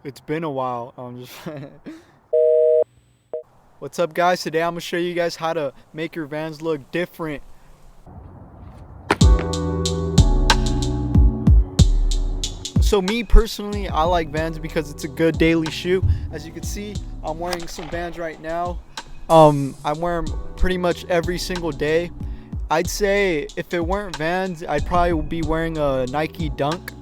It's been a while. I'm just What's up, guys? Today I'm gonna show you guys how to make your Vans look different. So me personally, I like Vans because it's a good daily shoe. As you can see, I'm wearing some Vans right now. I wear them pretty much every single day. I'd say if it weren't Vans, I'd probably be wearing a Nike Dunk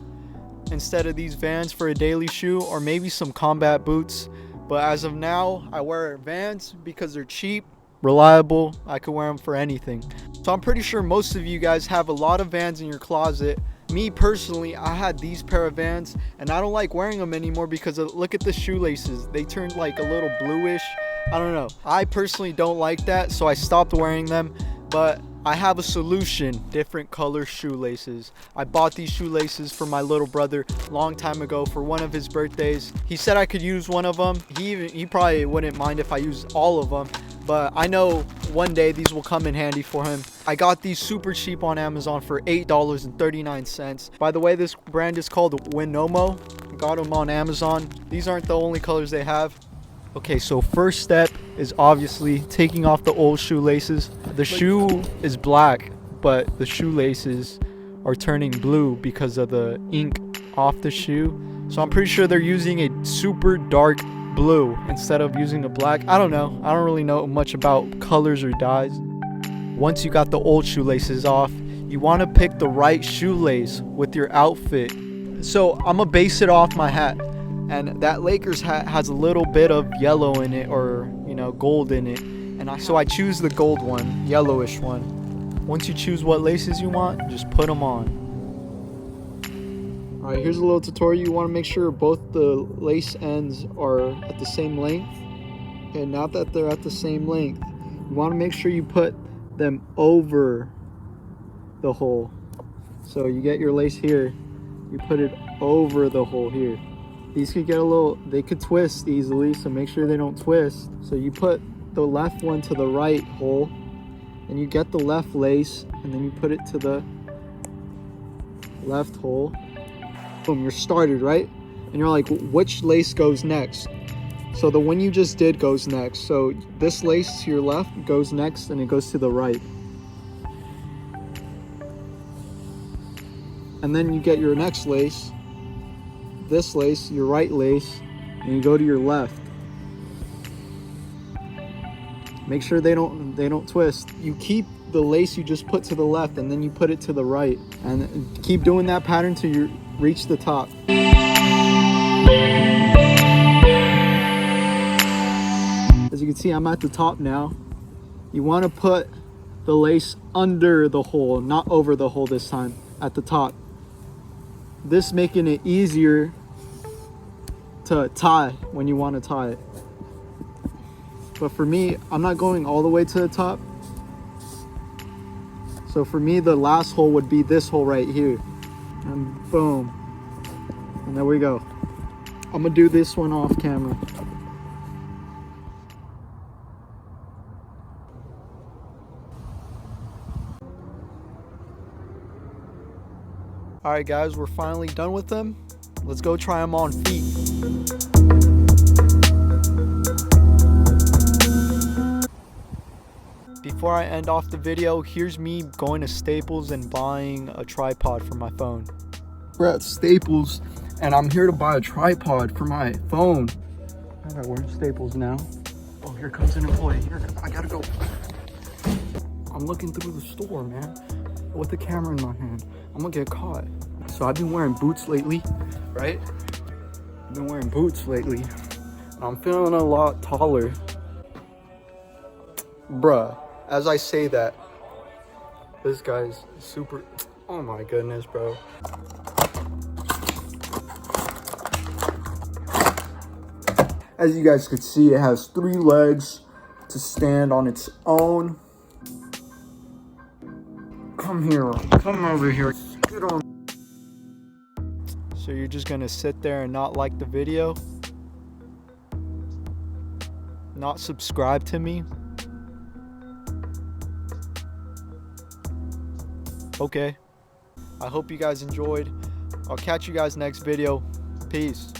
instead of these Vans for a daily shoe, or maybe some combat boots. But as of now, I wear Vans because they're cheap, reliable. I could wear them for anything. So I'm pretty sure most of you guys have a lot of Vans in your closet. Me personally, I had these pair of Vans and I don't like wearing them anymore because look at the shoelaces. They turned like a little bluish. I don't know. I personally don't like that, so I stopped wearing them. But I have a solution: different color shoelaces. I bought these shoelaces for my little brother a long time ago for one of his birthdays. He said I could use one of them. He probably wouldn't mind if I used all of them, but I know one day these will come in handy for him. I got these super cheap on Amazon for $8.39. By the way, this brand is called Winomo. Got them on Amazon. These aren't the only colors they have. Okay, so first step is obviously taking off the old shoelaces. The shoe is black, but the shoelaces are turning blue because of the ink off the shoe. So I'm pretty sure they're using a super dark blue instead of using a black. I don't know. I don't really know much about colors or dyes. Once you got the old shoelaces off, you want to pick the right shoelace with your outfit. So I'm gonna base it off my hat. And that Lakers hat has a little bit of yellow in it, or gold in it, and so I choose the gold one, yellowish one. Once you choose what laces you want, just put them on. Alright, here's a little tutorial. You want to make sure both the lace ends are at the same length. Okay, now that they're at the same length, you want to make sure you put them over the hole. So you get your lace here, you put it over the hole here. These could get they could twist easily, so make sure they don't twist. So you put the left one to the right hole, and you get the left lace, and then you put it to the left hole. Boom, you're started, right? And you're like, which lace goes next? So the one you just did goes next. So this lace to your left goes next, and it goes to the right. And then you get your next lace, this lace, your right lace, and you go to your left. Make sure they don't twist. You keep the lace you just put to the left, and then you put it to the right, and keep doing that pattern till you reach the top. As you can see, I'm at the top now. You want to put the lace under the hole, not over the hole this time, at the top. This making it easier to tie when you want to tie it. But for me, I'm not going all the way to the top. So for me, the last hole would be this hole right here. And boom. And there we go. I'm gonna do this one off camera. Alright guys, we're finally done with them. Let's go try them on feet. Before I end off the video, here's me going to Staples and buying a tripod for my phone. We're at Staples and I'm here to buy a tripod for my phone. Alright, we're in Staples now. Oh, here comes an employee. I gotta go. I'm looking through the store, man, with the camera in my hand. I'm gonna get caught. So I've been wearing boots lately, right? I've been wearing boots lately. And I'm feeling a lot taller. Bruh, as I say that, this guy's super, oh my goodness, bro. As you guys could see, it has 3 legs to stand on its own. Come here, come over here, get on. So you're just gonna sit there and not like the video? Not subscribe to me? Okay. I hope you guys enjoyed. I'll catch you guys next video. Peace.